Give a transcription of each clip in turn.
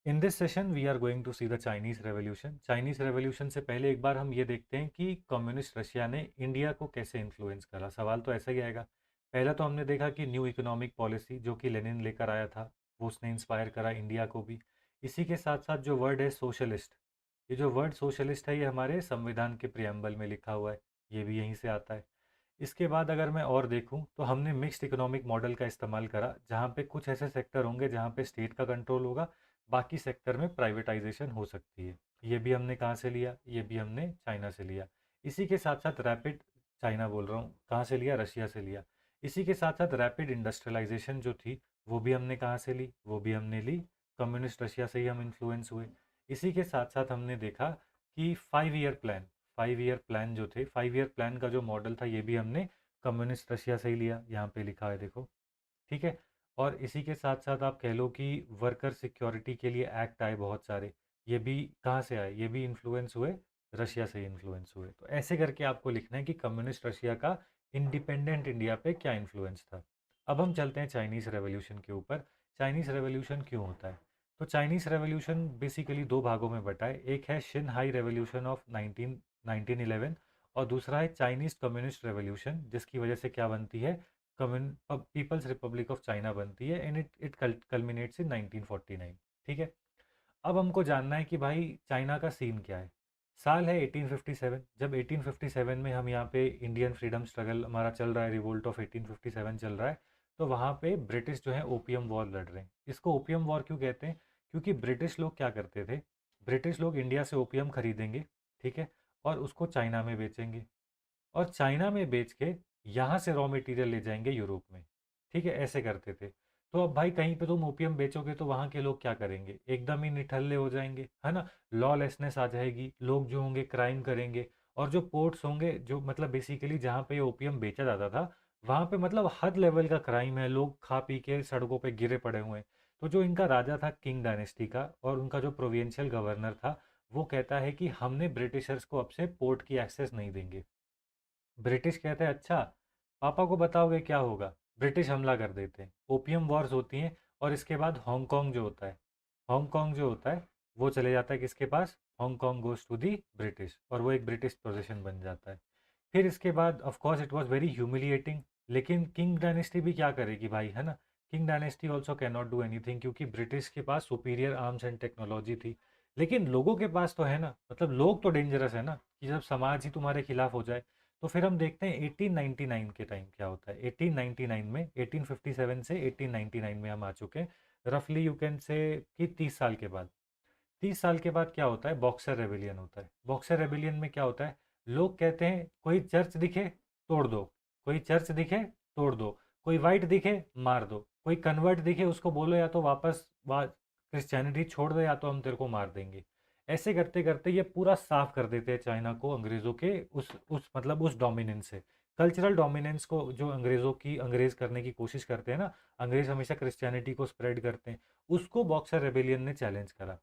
In this session we are going to see the Chinese revolution. Chinese revolution से पहले एक बार हम ये देखते हैं कि कम्युनिस्ट रशिया ने इंडिया को कैसे इन्फ्लुएंस करा। सवाल तो ऐसा ही आएगा। पहला तो हमने देखा कि न्यू इकोनॉमिक पॉलिसी जो कि लेनिन लेकर आया था, वो उसने इंस्पायर करा इंडिया को भी। इसी के साथ साथ जो वर्ड है सोशलिस्ट, ये जो वर्ड सोशलिस्ट है ये हमारे संविधान के प्रियम्बल में लिखा हुआ है, ये भी यहीं से आता है। इसके बाद अगर मैं और देखूं तो हमने मिक्स्ड इकोनॉमिक मॉडल का इस्तेमाल करा, जहाँ पे कुछ ऐसे सेक्टर होंगे जहाँ पे स्टेट का कंट्रोल होगा, बाकी सेक्टर में प्राइवेटाइजेशन हो सकती है। ये भी हमने कहाँ से लिया? ये भी हमने चाइना से लिया। इसी के साथ साथ रैपिड, चाइना बोल रहा हूँ, कहाँ से लिया? रशिया से लिया। इसी के साथ साथ रैपिड इंडस्ट्रियलाइजेशन जो थी, वो भी हमने कहाँ से ली? वो भी हमने ली कम्युनिस्ट रशिया से ही हम इन्फ्लुएंस हुए। इसी के साथ साथ हमने देखा कि 5 ईयर प्लान, 5 ईयर प्लान जो थे, 5 ईयर प्लान का जो मॉडल था, ये भी हमने कम्युनिस्ट रशिया से ही लिया। यहाँ पे लिखा है देखो, ठीक है। और इसी के साथ साथ आप कह लो कि वर्कर सिक्योरिटी के लिए एक्ट आए बहुत सारे, ये भी कहाँ से आए? ये भी इन्फ्लुएंस हुए, रशिया से ही इन्फ्लुएंस हुए। तो ऐसे करके आपको लिखना है कि कम्युनिस्ट रशिया का इंडिपेंडेंट इंडिया पे क्या इन्फ्लुएंस था। अब हम चलते हैं चाइनीज़ रेवोल्यूशन के ऊपर। चाइनीज़ रेवोल्यूशन क्यों होता है? तो चाइनीज़ रेवोल्यूशन बेसिकली दो भागों में बटा है। एक है शिनहाई रेवोल्यूशन ऑफ 1911, और दूसरा है चाइनीज़ कम्युनिस्ट रेवोल्यूशन, जिसकी वजह से क्या बनती है? पीपल्स रिपब्लिक ऑफ चाइना बनती है, एंड इट इट कल्मिनेट्स इन 1949। ठीक है। अब हमको जानना है कि भाई चाइना का सीन क्या है। साल है 1857, जब 1857 में हम यहाँ पे इंडियन फ्रीडम स्ट्रगल हमारा चल रहा है, रिवोल्ट ऑफ 1857 चल रहा है, तो वहाँ पे ब्रिटिश जो है ओपियम वॉर लड़ रहे हैं। इसको ओपियम वॉर क्यों कहते हैं? क्योंकि ब्रिटिश लोग क्या करते थे, ब्रिटिश लोग इंडिया से ओपियम खरीदेंगे, ठीक है, और उसको चाइना में बेचेंगे, और चाइना में बेच के यहाँ से रॉ मटेरियल ले जाएंगे यूरोप में। ठीक है, ऐसे करते थे। तो अब भाई कहीं पे तुम ओपियम बेचोगे तो वहाँ के लोग क्या करेंगे? एकदम ही निठल्ले हो जाएंगे, है ना। लॉलेसनेस आ जाएगी, लोग जो होंगे क्राइम करेंगे। और जो पोर्ट्स होंगे, जो मतलब बेसिकली जहाँ पे ओपियम बेचा जाता था, वहाँ पे मतलब हद लेवल का क्राइम है, लोग खा पी के सड़कों पे गिरे पड़े हुए हैं। तो जो इनका राजा था किंग डायनेस्टी का, और उनका जो प्रोविंशियल गवर्नर था, वो कहता है कि हमने ब्रिटिशर्स को अब से पोर्ट की एक्सेस नहीं देंगे। ब्रिटिश कहते हैं अच्छा, पापा को बताओगे क्या होगा? ब्रिटिश हमला कर देते हैं, ओपियम वॉर्स होती हैं। और इसके बाद हांगकांग जो होता है, हांगकांग जो होता है, वो चले जाता है किसके पास? Hong Kong goes to the British, और वो एक ब्रिटिश पोजीशन बन जाता है। फिर इसके बाद of course it was very humiliating, लेकिन किंग डायनेस्टी भी क्या करेगी भाई, है ना। King dynasty also can not do anything, क्योंकि ब्रिटिश के पास सुपीरियर आर्म्स एंड टेक्नोलॉजी थी। लेकिन लोगों के पास तो है ना, मतलब लोग तो डेंजरस है ना, कि जब समाज ही तुम्हारे खिलाफ हो जाए। तो फिर हम देखते हैं 1899 के टाइम क्या होता है। 1899 में, 1857 से 1899 में हम आ चुके हैं, रफली यू कैन से कि 30 साल के बाद। 30 साल के बाद क्या होता है? बॉक्सर रेबिलियन होता है। बॉक्सर रेबिलियन में क्या होता है? लोग कहते हैं कोई चर्च दिखे तोड़ दो, कोई चर्च दिखे तोड़ दो, कोई वाइट दिखे मार दो, कोई कन्वर्ट दिखे उसको बोलो या तो वापस क्रिश्चियनिटी छोड़ दे, या तो हम तेरे को मार देंगे। ऐसे करते करते ये पूरा साफ कर देते हैं चाइना को अंग्रेज़ों के उस मतलब उस डोमिनेंस से। कल्चरल डोमिनेंस को जो अंग्रेज़ों की अंग्रेज़ करने की कोशिश करते हैं ना, अंग्रेज़ हमेशा क्रिश्चियनिटी को स्प्रेड करते हैं, उसको बॉक्सर रेबेलियन ने चैलेंज करा।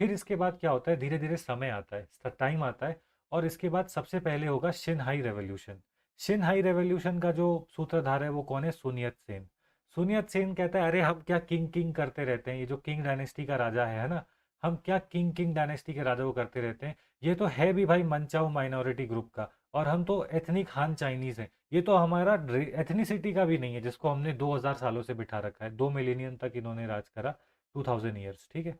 फिर इसके बाद क्या होता है? धीरे धीरे समय आता है, टाइम आता है, और इसके बाद सबसे पहले होगा शिनहाई रेवोल्यूशन। शिनहाई रेवोल्यूशन का जो सूत्रधार है वो कौन है? सुनियत सेन। सुनियत सेन कहता है अरे हम क्या किंग किंग करते रहते हैं, ये जो किंग डायनेस्टी का राजा है ना, हम क्या किंग किंग डायनेस्टी के राजा को करते रहते हैं, ये तो है भी भाई मनचाओ माइनॉरिटी ग्रुप का, और हम तो एथनिक हान चाइनीज हैं, ये तो हमारा एथनिसिटी का भी नहीं है, जिसको हमने 2000 सालों से बिठा रखा है, 2 मिलियन तक इन्होंने राज करा, 2000 ईयर्स, ठीक है।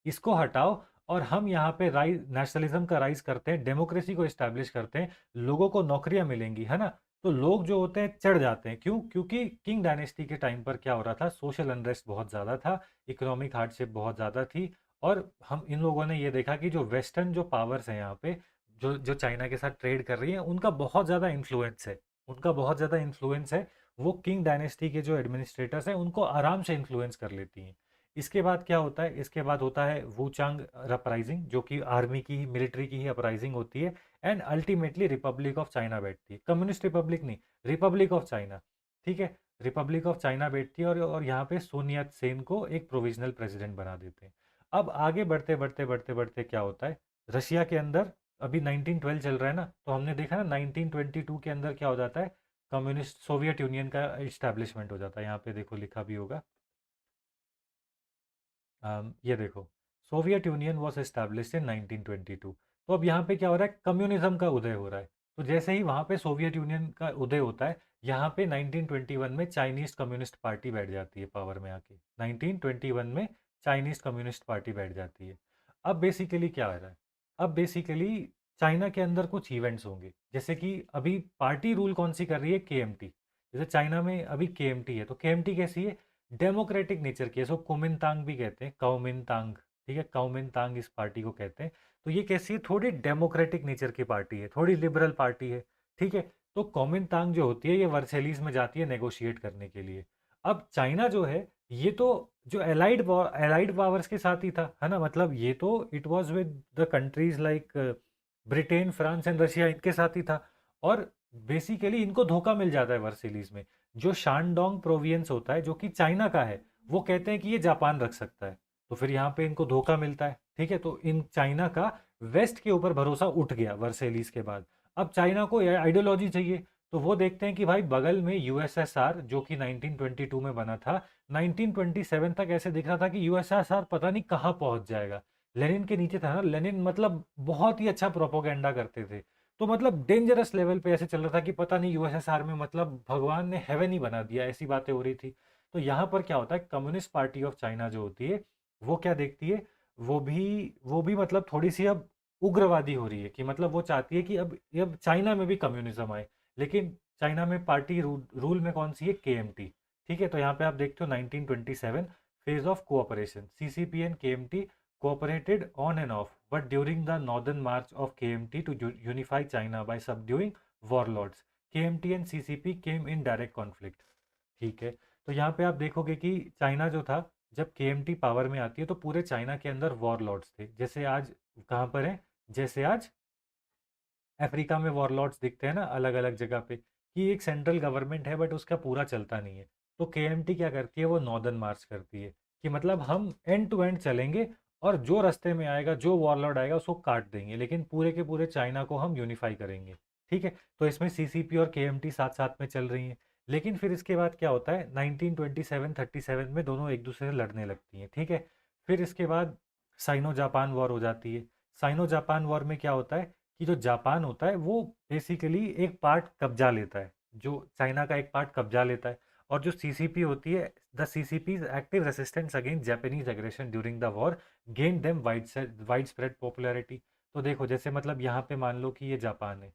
इसको हटाओ, और हम यहाँ पे राइज नेशनलिज्म का राइज करते हैं, डेमोक्रेसी को इस्टेब्लिश करते हैं, लोगों को नौकरियां मिलेंगी, है ना। तो लोग जो होते हैं चढ़ जाते हैं, क्यों? क्योंकि किंग डायनेस्टी के टाइम पर क्या हो रहा था? सोशल अनरेस्ट बहुत ज़्यादा था, इकोनॉमिक हार्डशिप बहुत ज़्यादा थी। और हम इन लोगों ने ये देखा कि जो वेस्टर्न जो पावर्स हैं यहाँ पे, जो जो चाइना के साथ ट्रेड कर रही है, उनका बहुत ज़्यादा इन्फ्लुएंस है, उनका बहुत ज़्यादा इन्फ्लुएंस है। वो किंग डायनेस्टी के जो एडमिनिस्ट्रेटर्स हैं उनको आराम से इन्फ्लुएंस कर लेती हैं। इसके बाद क्या होता है? इसके बाद होता है वूचांग अपराइजिंग, जो कि आर्मी की ही, मिलिट्री की ही अपराइजिंग होती है, and ultimately Republic of China बैठती है, कम्युनिस्ट रिपब्लिक नहीं, रिपब्लिक ऑफ चाइना। ठीक है, रिपब्लिक ऑफ चाइना बैठती है, और यहाँ पे सोन यात सेन को एक प्रोविजनल प्रेसिडेंट बना देते हैं। अब आगे बढ़ते बढ़ते बढ़ते बढ़ते क्या होता है? रशिया के अंदर अभी 1912 चल रहा है ना, तो हमने देखा ना 1922 के अंदर क्या हो जाता है? कम्युनिस्ट सोवियत यूनियन का इस्टेब्लिशमेंट हो जाता है। यहाँ पे देखो लिखा भी होगा, ये देखो, Soviet union was established in 1922। तो अब यहाँ पे क्या हो रहा है, कम्युनिज्म का उदय हो रहा है। तो जैसे ही वहाँ पे सोवियत यूनियन का उदय होता है, यहाँ पे 1921 में चाइनीज कम्युनिस्ट पार्टी बैठ जाती है पावर में आके। 1921 में चाइनीज कम्युनिस्ट पार्टी बैठ जाती है। अब बेसिकली क्या हो रहा है, अब बेसिकली चाइना के अंदर कुछ इवेंट्स होंगे, जैसे कि अभी पार्टी रूल कौन सी कर रही है, केएमटी। जैसे चाइना में अभी केएमटी है, तो केएमटी कैसी है, डेमोक्रेटिक नेचर की है। इसको कुमिनतांग भी कहते हैं, काउमिनतांग। ठीक है, काउमिनतांग इस पार्टी को कहते हैं। तो ये कैसी है, थोड़ी डेमोक्रेटिक नेचर की पार्टी है, थोड़ी लिबरल पार्टी है। ठीक है, तो कुमिनतांग जो होती है ये वर्सेलीज में जाती है नेगोशिएट करने के लिए। अब चाइना जो है, ये तो जो एलाइड पावर्स के साथ ही था, है ना, मतलब ये तो it was with the countries like Britain, France and Russia, इनके साथ ही था। और बेसिकली इनको धोखा मिल जाता है वर्सेलीज में। जो शानडोंग प्रोविंस होता है जो कि चाइना का है, वो कहते हैं कि ये जापान रख सकता है। तो फिर यहाँ पे इनको धोखा मिलता है। ठीक है, तो इन चाइना का वेस्ट के ऊपर भरोसा उठ गया वर्सेलीज के बाद। अब चाइना को आइडियोलॉजी चाहिए, तो वो देखते हैं कि भाई बगल में यूएसएसआर जो कि 1922 में बना था, 1927 तक ऐसे दिख रहा था कि यूएसएसआर पता नहीं कहाँ पहुंच जाएगा। लेनिन के नीचे था ना, लेनिन मतलब बहुत ही अच्छा प्रोपोगंडा करते थे। तो मतलब डेंजरस लेवल पे ऐसे चल रहा था कि पता नहीं यूएसएसआर में मतलब भगवान ने हेवन ही बना दिया, ऐसी बातें हो रही थी। तो यहाँ पर क्या होता है, कम्युनिस्ट पार्टी ऑफ चाइना जो होती है, वो क्या देखती है, वो भी मतलब थोड़ी सी अब उग्रवादी हो रही है, कि मतलब वो चाहती है कि अब चाइना में भी कम्युनिज्म आए। लेकिन चाइना में पार्टी रूल में कौन सी है, केएमटी। ठीक है, तो यहाँ पे आप देखते हो 1927 phase of cooperation, CCP and KMT cooperated on and off, but during the northern march of KMT to unify China by subduing warlords, KMT and CCP came in direct conflict। ठीक है, तो यहाँ पे आप देखोगे कि चाइना जो था, जब केएमटी पावर में आती है तो पूरे चाइना के अंदर वॉरलॉर्ड्स थे, जैसे आज कहाँ पर है, जैसे आज अफ्रीका में वॉरलॉर्ड्स दिखते हैं ना अलग अलग जगह पे, कि एक सेंट्रल गवर्नमेंट है बट उसका पूरा चलता नहीं है। तो केएमटी क्या करती है, वो नॉर्दर्न मार्च करती है, कि मतलब हम एंड टू एंड चलेंगे, और जो रास्ते में आएगा, जो वॉरलॉर्ड आएगा उसको काट देंगे, लेकिन पूरे के पूरे चाइना को हम यूनिफाई करेंगे। ठीक है, तो इसमें सीसीपी और केएमटी साथ साथ में चल रही हैं। लेकिन फिर इसके बाद क्या होता है, 1927-37 में दोनों एक दूसरे से लड़ने लगती हैं। ठीक है, फिर इसके बाद साइनो जापान वॉर हो जाती है। साइनो जापान वॉर में क्या होता है, कि जो जापान होता है वो बेसिकली एक पार्ट कब्जा लेता है, जो चाइना का एक पार्ट कब्जा लेता है। और जो सीसीपी होती है, the CCP active resistance against Japanese aggression during the war gain them wide spread popularity. तो देखो, जैसे मतलब यहाँ पे मान लो कि ये जापान है,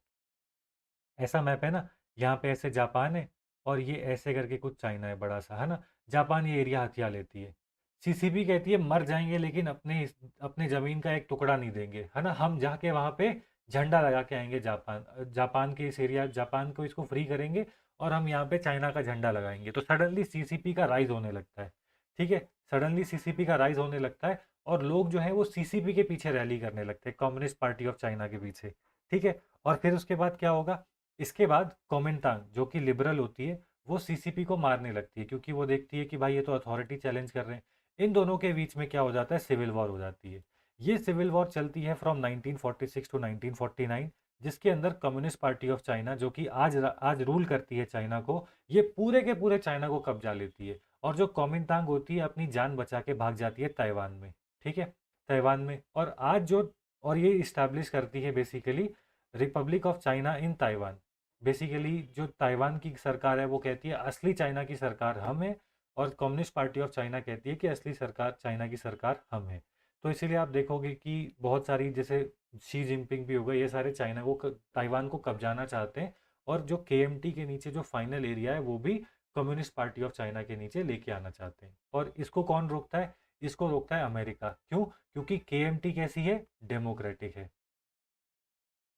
ऐसा मैप है ना, यहाँ पे ऐसे जापान है, और ये ऐसे करके कुछ चाइना है बड़ा सा, है ना। जापान ये एरिया हथिया लेती है। सीसीबी कहती है मर जाएंगे लेकिन अपने ज़मीन का एक टुकड़ा नहीं देंगे, है ना, हम जाके वहाँ पे झंडा लगा के आएंगे, जापान के इस एरिया, जापान को इसको फ्री करेंगे, और हम यहाँ पे चाइना का झंडा लगाएंगे। तो सडनली सीसीपी का राइज होने लगता है। ठीक है, सडनली सीसीपी का राइज होने लगता है, और लोग जो है वो सीसीपी के पीछे रैली करने लगते हैं, कम्युनिस्ट पार्टी ऑफ चाइना के पीछे। ठीक है, और फिर उसके बाद क्या होगा, इसके बाद कोमिंतांग जो कि लिबरल होती है, वो सीसीपी को मारने लगती है, क्योंकि वो देखती है कि भाई ये तो अथॉरिटी चैलेंज कर रहे हैं। इन दोनों के बीच में क्या हो जाता है, सिविल वॉर हो जाती है। ये सिविल वॉर चलती है फ्रॉम 1946 टू 1949, जिसके अंदर कम्युनिस्ट पार्टी ऑफ चाइना जो कि आज रूल करती है चाइना को, ये पूरे के पूरे चाइना को कब्जा लेती है। और जो कोमिंतांग होती है अपनी जान बचा के भाग जाती है ताइवान में। ठीक है, ताइवान में, और आज जो, और ये इस्टेब्लिश करती है basically Republic of China in Taiwan. Basically जो ताइवान की सरकार है वो कहती है असली चाइना की सरकार हम है, और कम्युनिस्ट पार्टी ऑफ चाइना कहती है कि असली सरकार, चाइना की सरकार हम है। तो इसीलिए आप देखोगे कि बहुत सारी, जैसे शी जिनपिंग भी हो गए, ये सारे चाइना को ताइवान को कब्जाना चाहते हैं। और जो केएमटी के नीचे जो फाइनल एरिया है वो भी कम्युनिस्ट पार्टी ऑफ चाइना के नीचे लेके आना चाहते हैं। और इसको कौन रोकता है, इसको रोकता है अमेरिका। क्यों, क्योंकि केएमटी कैसी है, डेमोक्रेटिक है,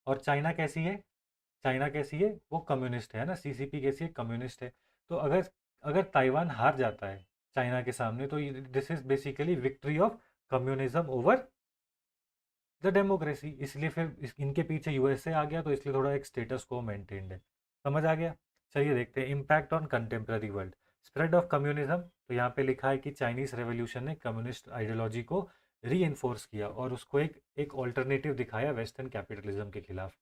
और चाइना कैसी है, चाइना कैसी है, वो कम्युनिस्ट है ना, सीसीपी कैसी है, कम्युनिस्ट है। तो अगर अगर ताइवान हार जाता है चाइना के सामने, तो this is basically victory of communism over the democracy. इसलिए फिर इनके पीछे यूएसए आ गया, तो इसलिए थोड़ा एक स्टेटस को मेंटेन्ड है। समझ आ गया। चलिए देखते हैं impact on contemporary world, spread of communism. तो यहाँ पे लिखा है कि चाइनीज रेवोल्यूशन ने कम्युनिस्ट आइडियोलॉजी को री इन्फोर्स किया, और उसको एक ऑल्टरनेटिव दिखाया वेस्टर्न कैपिटलिज्म के खिलाफ।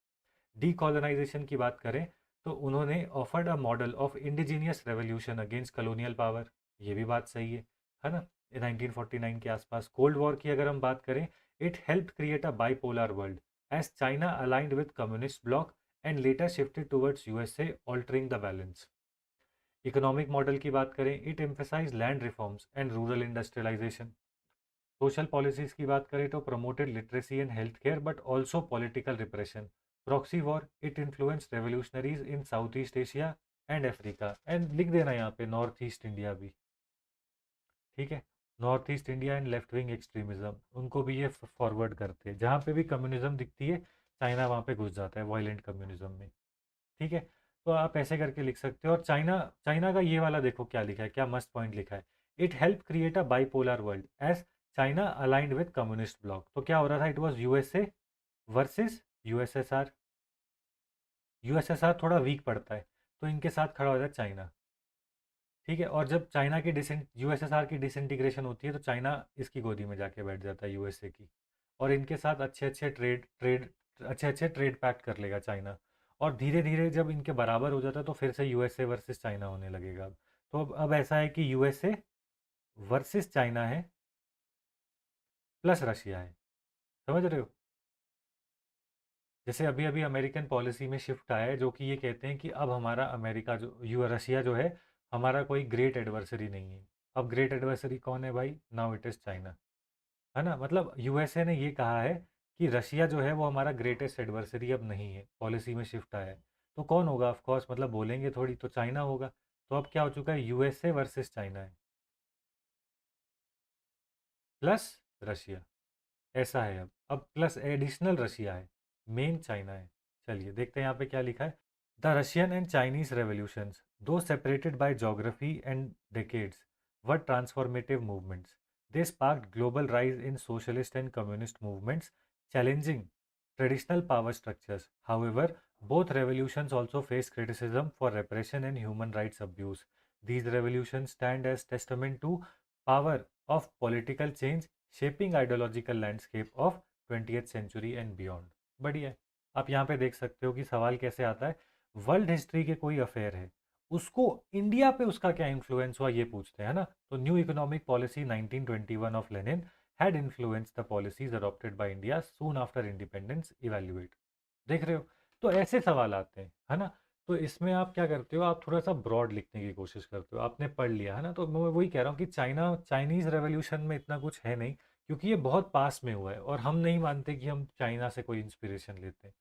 डीकॉलोनाइजेशन की बात करें, तो उन्होंने offered a model of indigenous revolution against colonial power. ये भी बात सही है ना। 1949 के आसपास। कोल्ड वॉर की अगर हम बात करें, it help create a bipolar world as China aligned with communist bloc and later shifted towards USA, altering the balance. Economic model की बात करें, it emphasise land reforms and rural industrialisation. Social policies की बात करें तो promoted literacy and health care but also political repression. Proxy war, it influence revolutionaries in south east Asia and Africa. And लिख देना यहाँ पे नॉर्थ ईस्ट इंडिया भी, ठीक है। North east India and left wing extremism, उनको भी ये फॉरवर्ड करते हैं। जहाँ पे भी कम्युनिज्म दिखती है, चाइना वहाँ पे घुस जाता है वायलेंट कम्युनिज्म में, ठीक है। तो आप ऐसे करके लिख सकते हो। और चाइना, चाइना का ये वाला देखो क्या लिखा है, क्या मस्त पॉइंट लिखा है। It help create a bipolar world as China aligned with communist bloc. तो क्या हो रहा था, it was USA versus USSR. USSR थोड़ा वीक पड़ता है, तो इनके साथ खड़ा हो जाता है चाइना, ठीक है। और जब चाइना की यूएसएसआर की डिसइंटीग्रेशन होती है, तो चाइना इसकी गोदी में जाके बैठ जाता है यूएसए की, और इनके साथ अच्छे अच्छे ट्रेड पैक्ट कर लेगा चाइना। और धीरे धीरे जब इनके बराबर हो जाता है, तो फिर से यूएसए वर्सेस चाइना होने लगेगा अब। तो अब ऐसा है कि यूएसए वर्सेस चाइना है, प्लस रशिया है। समझ रहे हो? जैसे अभी अभी अमेरिकन पॉलिसी में शिफ्ट आया है, जो कि ये कहते हैं कि अब हमारा अमेरिका जो रशिया जो है, हमारा कोई ग्रेट एडवर्सरी नहीं है। अब ग्रेट एडवर्सरी कौन है भाई? नाउ इट इज़ चाइना, है ना। मतलब यूएसए ने ये कहा है कि रशिया जो है वो हमारा ग्रेटेस्ट एडवर्सरी अब नहीं है, पॉलिसी में शिफ्ट आया है। तो कौन होगा? ऑफ कोर्स, मतलब बोलेंगे थोड़ी तो चाइना होगा। तो अब क्या हो चुका है, यूएसए वर्सेस चाइना है, प्लस रशिया, ऐसा है। अब प्लस एडिशनल रशिया है, मेन चाइना है। चलिए देखते हैं यहाँ पे क्या लिखा है। The Russian and Chinese revolutions, though separated by geography and decades, were transformative movements. They sparked global rise in socialist and communist movements, challenging traditional power structures. However, both revolutions also faced criticism for repression and human rights abuse. These revolutions stand as testament to power of political change shaping ideological landscape of 20th century and beyond. बढ़िया है। आप यहाँ पे देख सकते हो कि सवाल कैसे आता है। वर्ल्ड हिस्ट्री के कोई अफेयर है, उसको इंडिया पे उसका क्या इन्फ्लुएंस हुआ ये पूछते हैं, है ना। तो new economic policy 1921 of Lenin had influenced the policies adopted by India soon after independence, evaluate. देख रहे हो? तो ऐसे सवाल आते हैं, है ना। तो इसमें आप क्या करते हो, आप थोड़ा सा ब्रॉड लिखने की कोशिश करते हो। आपने पढ़ लिया, है ना। तो मैं वही कह रहा हूँ कि चाइनीज़ रेवोल्यूशन में इतना कुछ है नहीं, क्योंकि ये बहुत पास में हुआ है, और हम नहीं मानते कि हम चाइना से कोई इंस्पिरेशन लेते हैं।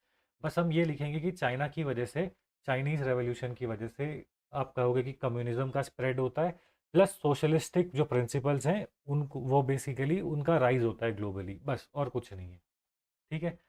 बस हम ये लिखेंगे कि चाइना की वजह से, चाइनीज़ रेवोल्यूशन की वजह से, आप कहोगे कि कम्युनिज्म का स्प्रेड होता है, प्लस सोशलिस्टिक जो प्रिंसिपल्स हैं उनको, वो बेसिकली उनका राइज होता है ग्लोबली, बस और कुछ नहीं है, ठीक है।